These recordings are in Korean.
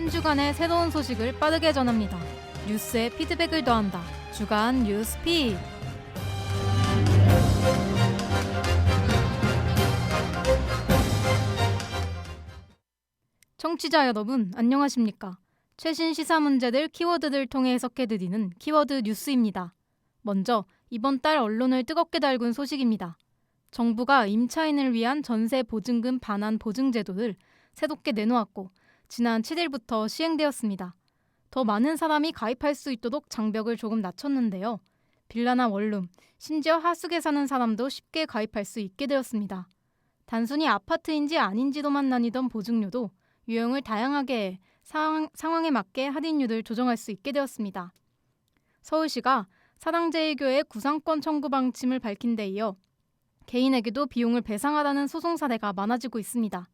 한 주간의 새로운 소식을 빠르게 전합니다. 뉴스에 피드백을 더한다. 주간 뉴스픽. 청취자 여러분, 안녕하십니까? 최신 시사 문제들 키워드를 통해 해석해드리는 키워드 뉴스입니다. 먼저 이번 달 언론을 뜨겁게 달군 소식입니다. 정부가 임차인을 위한 전세 보증금 반환 보증 제도를 새롭게 내놓았고 지난 7일부터 시행되었습니다. 더 많은 사람이 가입할 수 있도록 장벽을 조금 낮췄는데요. 빌라나 원룸, 심지어 하숙에 사는 사람도 쉽게 가입할 수 있게 되었습니다. 단순히 아파트인지 아닌지로만 나뉘던 보증료도 유형을 다양하게 해 상황에 맞게 할인율을 조정할 수 있게 되었습니다. 서울시가 사랑제일교회 구상권 청구 방침을 밝힌 데 이어 개인에게도 비용을 배상하라는 소송 사례가 많아지고 있습니다.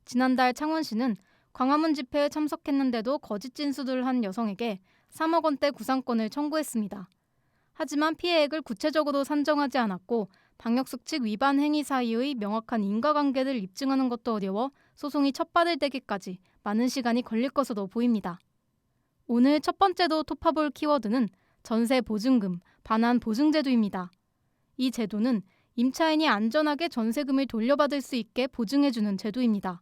지난달 창원시는 광화문 집회에 참석했는데도 거짓 진술을 한 여성에게 3억 원대 구상권을 청구했습니다. 하지만 피해액을 구체적으로 산정하지 않았고 방역수칙 위반 행위 사이의 명확한 인과관계를 입증하는 것도 어려워 소송이 첫발을 떼기까지 많은 시간이 걸릴 것으로 보입니다. 오늘 첫 번째로 톱파볼 키워드는 전세 보증금, 반환 보증제도입니다. 이 제도는 임차인이 안전하게 전세금을 돌려받을 수 있게 보증해주는 제도입니다.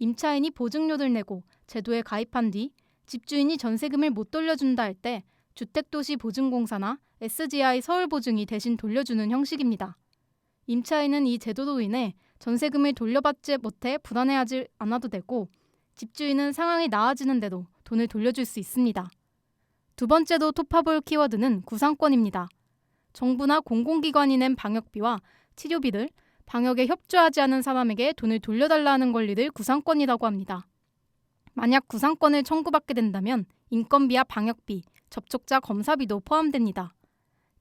임차인이 보증료를 내고 제도에 가입한 뒤 집주인이 전세금을 못 돌려준다 할 때 주택도시보증공사나 SGI 서울보증이 대신 돌려주는 형식입니다. 임차인은 이 제도로 인해 전세금을 돌려받지 못해 불안해하지 않아도 되고 집주인은 상황이 나아지는 대로 돈을 돌려줄 수 있습니다. 두 번째로 톱파볼 키워드는 구상권입니다. 정부나 공공기관이 낸 방역비와 치료비를 방역에 협조하지 않은 사람에게 돈을 돌려달라는 권리를 구상권이라고 합니다. 만약 구상권을 청구받게 된다면 인건비와 방역비, 접촉자 검사비도 포함됩니다.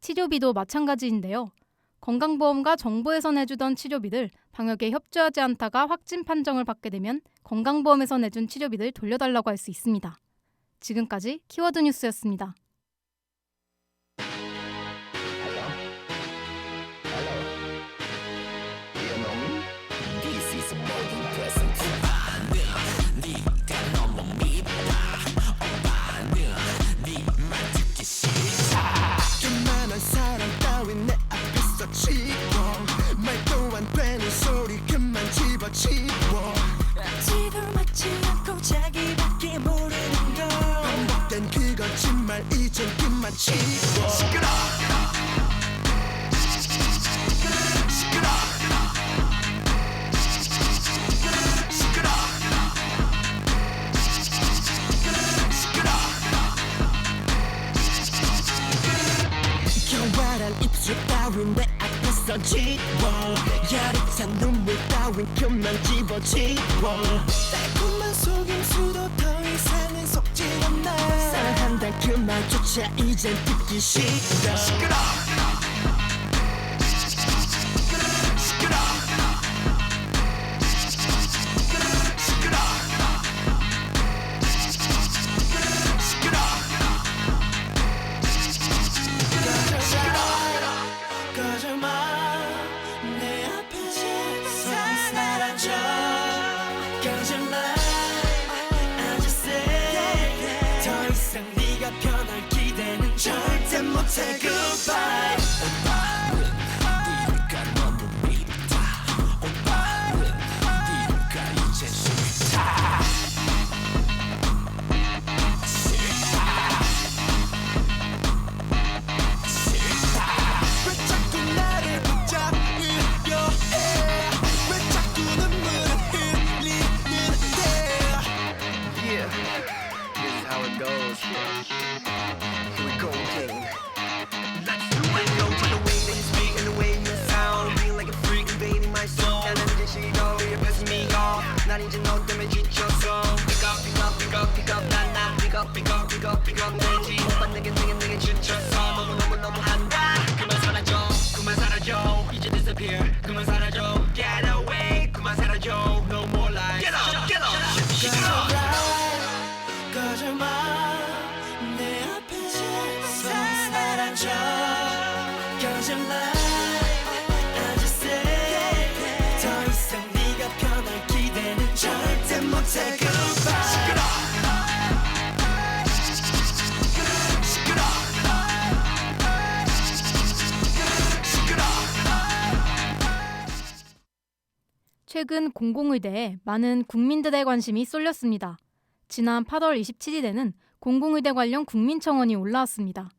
치료비도 마찬가지인데요. 건강보험과 정부에서 내주던 치료비를 방역에 협조하지 않다가 확진 판정을 받게 되면 건강보험에서 내준 치료비를 돌려달라고 할 수 있습니다. 지금까지 키워드 뉴스였습니다. 말도 안 되는 소리 그만 집어치워 지들 맞지 않고 자기밖에 모르는 걸 반복된 그 거짓말 이젠 그만 치워 시끄러 겨와란 입술 따윈 내 앞에서 지워 야릇한 눈물 따윈 그만 집어치워 달콤한 속임수도 더 이상은 속지 않아 사랑한단 그 말조차 이젠 듣기 싫어 시끄러 절대 못해 goodbye 오빠는 네가 너무 미다 오빠는 네가 이제 싫다 왜 자꾸 나를 붙잡으려 해 왜 자꾸 눈물을 흘리는데 Yeah, this is how it goes Here we go again. Let's do it. Go to the way that you speak and the way you sound. Being like a freak, invading my soul. 나는 이제 싫어, you're pissing me off. 난 이제 너 때문에 지쳤어. Pick up, pick up, pick up, pick up. 난 pick up, pick up, pick up, pick up. 되지. 오빠 내게 지쳤어. 너무 한다. 그만 사라져, 그만 사라져. 이제 disappear. 그만 사라져. Get away. 그만 사라져. No more lies. Get up, get up. 시끄러. 거짓말. 내 앞에서 사라져 Cause you're lying I just say 더 이상 네가 변할 기대는 절대 못해 Goodbye 최근 공공의대에 많은 국민들의 관심이 쏠렸습니다. 지난 8월 27일에는 공공의대 관련 국민청원이 올라왔습니다.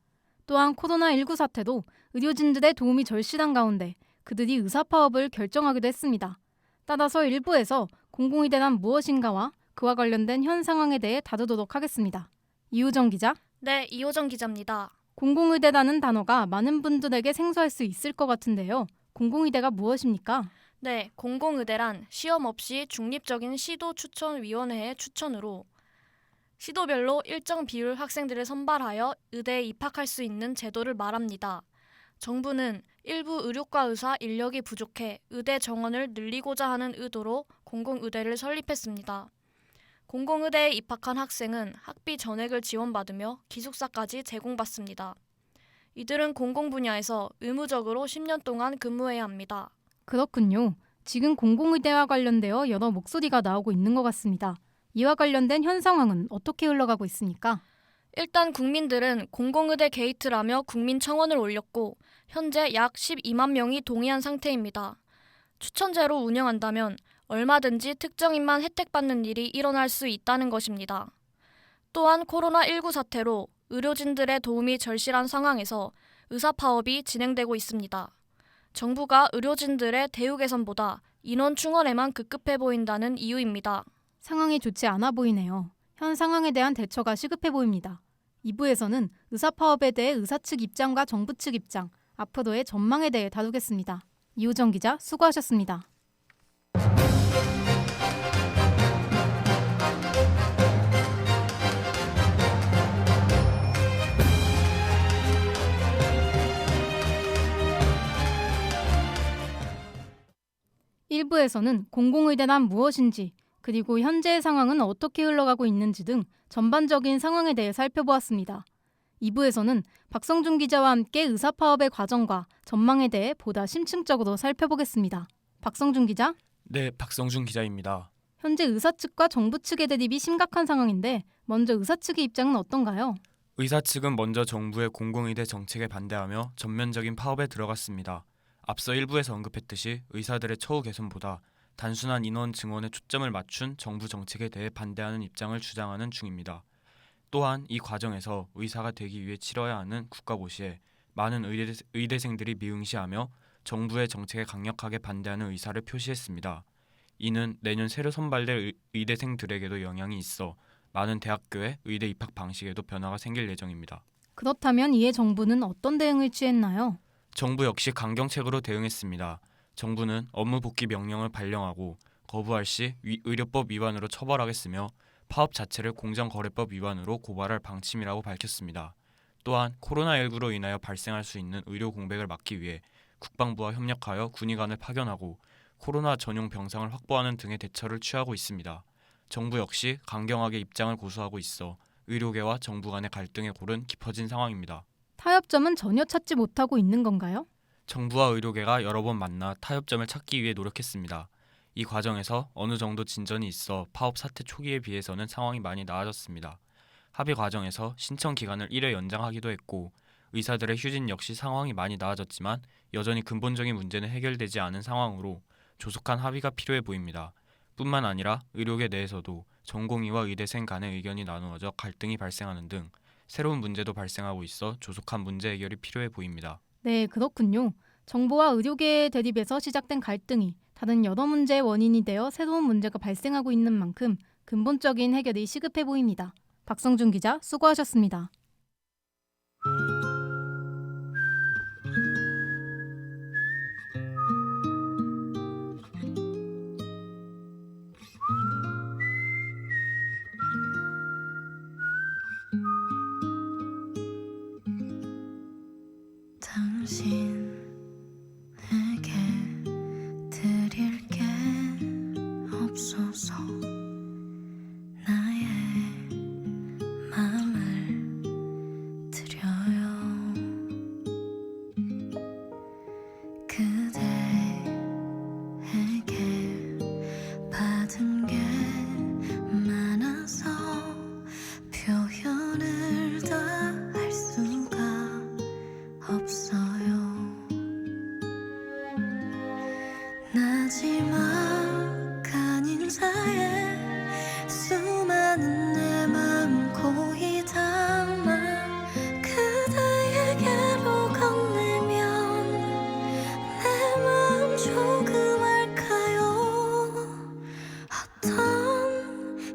또한 코로나19 사태도 의료진들의 도움이 절실한 가운데 그들이 의사파업을 결정하기도 했습니다. 따라서 일부에서 공공의대란 무엇인가와 그와 관련된 현 상황에 대해 다루도록 하겠습니다. 이우정 기자. 네, 이호정 기자입니다. 공공의대라는 단어가 많은 분들에게 생소할 수 있을 것 같은데요. 공공의대가 무엇입니까? 네, 공공의대란 시험 없이 중립적인 시도추천위원회의 추천으로 시도별로 일정 비율 학생들을 선발하여 의대에 입학할 수 있는 제도를 말합니다. 정부는 일부 의료과 의사 인력이 부족해 의대 정원을 늘리고자 하는 의도로 공공의대를 설립했습니다. 공공의대에 입학한 학생은 학비 전액을 지원받으며 기숙사까지 제공받습니다. 이들은 공공 분야에서 의무적으로 10년 동안 근무해야 합니다. 그렇군요. 지금 공공의대와 관련되어 여러 목소리가 나오고 있는 것 같습니다. 이와 관련된 현 상황은 어떻게 흘러가고 있습니까? 일단 국민들은 공공의대 게이트라며 국민청원을 올렸고 현재 약 12만 명이 동의한 상태입니다. 추천제로 운영한다면 얼마든지 특정인만 혜택받는 일이 일어날 수 있다는 것입니다. 또한 코로나19 사태로 의료진들의 도움이 절실한 상황에서 의사파업이 진행되고 있습니다. 정부가 의료진들의 대우 개선보다 인원 충원에만 급급해 보인다는 이유입니다. 상황이 좋지 않아 보이네요. 현 상황에 대한 대처가 시급해 보입니다. 2부에서는 의사파업에 대해 의사 측 입장과 정부 측 입장, 앞으로의 전망에 대해 다루겠습니다. 이우정 기자, 수고하셨습니다. 일부에서는 공공의대란 무엇인지, 그리고 현재의 상황은 어떻게 흘러가고 있는지 등 전반적인 상황에 대해 살펴보았습니다. 2부에서는 박성준 기자와 함께 의사파업의 과정과 전망에 대해 보다 심층적으로 살펴보겠습니다. 박성준 기자. 네, 박성준 기자입니다. 현재 의사 측과 정부 측의 대립이 심각한 상황인데 먼저 의사 측의 입장은 어떤가요? 의사 측은 먼저 정부의 공공의대 정책에 반대하며 전면적인 파업에 들어갔습니다. 앞서 일부에서 언급했듯이 의사들의 처우 개선보다 단순한 인원 증원에 초점을 맞춘 정부 정책에 대해 반대하는 입장을 주장하는 중입니다. 또한 이 과정에서 의사가 되기 위해 치러야 하는 국가고시에 많은 의대생들이 미응시하며 정부의 정책에 강력하게 반대하는 의사를 표시했습니다. 이는 내년 새로 선발될 의대생들에게도 영향이 있어 많은 대학교의 의대 입학 방식에도 변화가 생길 예정입니다. 그렇다면 이에 정부는 어떤 대응을 취했나요? 정부 역시 강경책으로 대응했습니다. 정부는 업무 복귀 명령을 발령하고 거부할 시 의료법 위반으로 처벌하겠으며 파업 자체를 공정거래법 위반으로 고발할 방침이라고 밝혔습니다. 또한 코로나19로 인하여 발생할 수 있는 의료 공백을 막기 위해 국방부와 협력하여 군의관을 파견하고 코로나 전용 병상을 확보하는 등의 대처를 취하고 있습니다. 정부 역시 강경하게 입장을 고수하고 있어 의료계와 정부 간의 갈등의 골은 깊어진 상황입니다. 타협점은 전혀 찾지 못하고 있는 건가요? 정부와 의료계가 여러 번 만나 타협점을 찾기 위해 노력했습니다. 이 과정에서 어느 정도 진전이 있어 파업 사태 초기에 비해서는 상황이 많이 나아졌습니다. 합의 과정에서 신청 기간을 1회 연장하기도 했고 의사들의 휴진 역시 상황이 많이 나아졌지만 여전히 근본적인 문제는 해결되지 않은 상황으로 조속한 합의가 필요해 보입니다. 뿐만 아니라 의료계 내에서도 전공의와 의대생 간의 의견이 나누어져 갈등이 발생하는 등 새로운 문제도 발생하고 있어 조속한 문제 해결이 필요해 보입니다. 네, 그렇군요. 정부와 의료계의 대립에서 시작된 갈등이 다른 여러 문제의 원인이 되어 새로운 문제가 발생하고 있는 만큼 근본적인 해결이 시급해 보입니다. 박성준 기자, 수고하셨습니다. 당신에게 드릴 게 없어서 나의 마음을 드려요. 그대에게 받은 게 많아서 표현을 다 할 수가 없어요. 나지막 사이에 수많은 내 마음 고이 담아 그대에게로 건네면 내 마음 조금 알까요? 어떤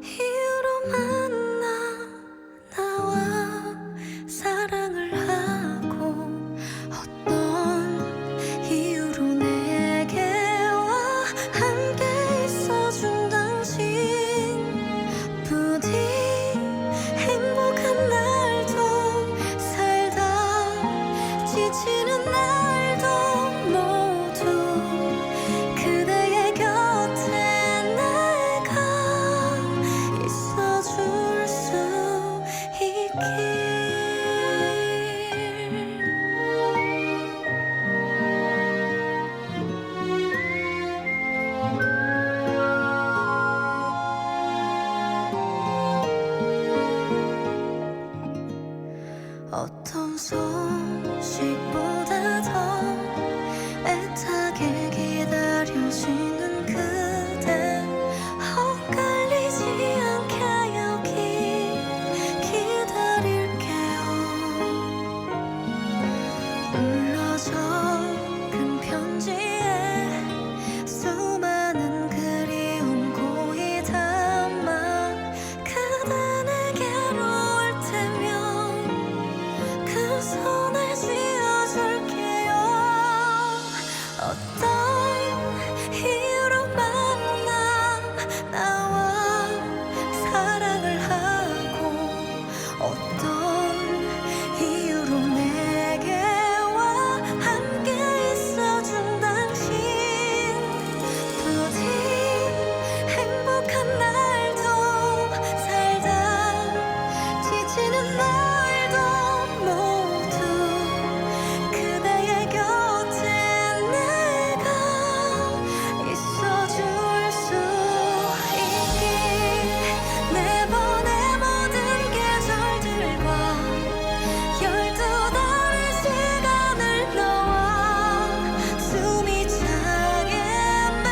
이유로 만나 나와 사랑을 하고 어떤 이유로 내게와 함께 있어준 당신 부디 행복한 날도 살다 지치는 날도 모두 그대의 곁에 내가 있어줄 수 있길. 어떤 소식보다 더 애타게 기다려지는 그대 엇갈리지 않게 여기 기다릴게요. 눌러적은 편지에 수많은 그리움 고이 담아 그대 내게로 올 테면 그 손을 쥐어줄게요. 어떤 이유로 만나 나와 사랑을 하고 어떤 이유로 내게와 함께 있어준 당신 부디 행복한 날도 살다 지치는 날도 모두 그대의 곁에 내가 있어줄 수 있길. 매번의 모든 계절들과 12달의 시간을 너와 숨이 차게 매일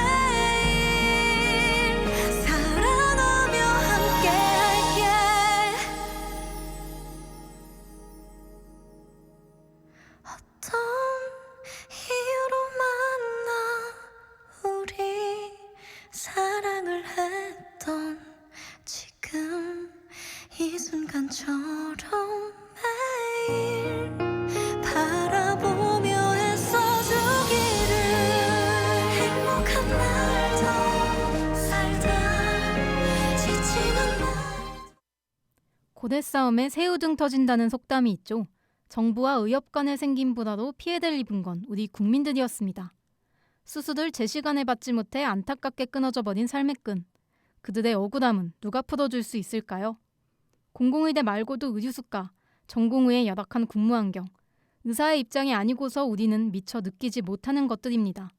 사랑하며 함께할게. 어떤 이유로 만나 우리 사랑을 했던 지금 이 순간처럼 매일 바라보며 애써주기를. 행복한 날도 살다 지치는 날 고대 싸움에 새우등 터진다는 속담이 있죠. 정부와 의협 간의 생김보다도 피해를 입은 건 우리 국민들이었습니다. 수수들 제 시간에 받지 못해 안타깝게 끊어져 버린 삶의 끈. 그들의 억울함은 누가 풀어줄 수 있을까요? 공공의대 말고도 의류수가, 전공의의 열악한 근무 환경, 의사의 입장이 아니고서 우리는 미처 느끼지 못하는 것들입니다.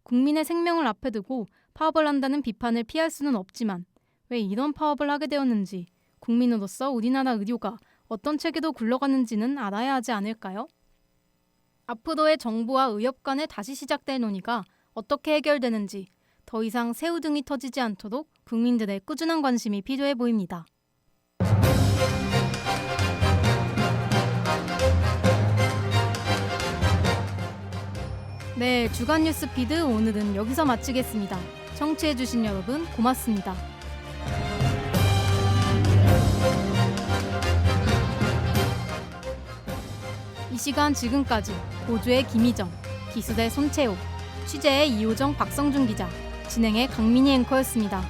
국민의 생명을 앞에 두고 파업을 한다는 비판을 피할 수는 없지만 왜 이런 파업을 하게 되었는지 국민으로서 우리나라 의료가 어떤 체계로 굴러가는지는 알아야 하지 않을까요? 앞으로의 정부와 의협 간에 다시 시작될 논의가 어떻게 해결되는지 더 이상 새우등이 터지지 않도록 국민들의 꾸준한 관심이 필요해 보입니다. 네, 주간 뉴스 피드 오늘은 여기서 마치겠습니다. 청취해주신 여러분 고맙습니다. 이 시간 지금까지 보조의 김희정, 기술의 손채호, 취재의 이호정, 박성준 기자, 진행의 강민희 앵커였습니다.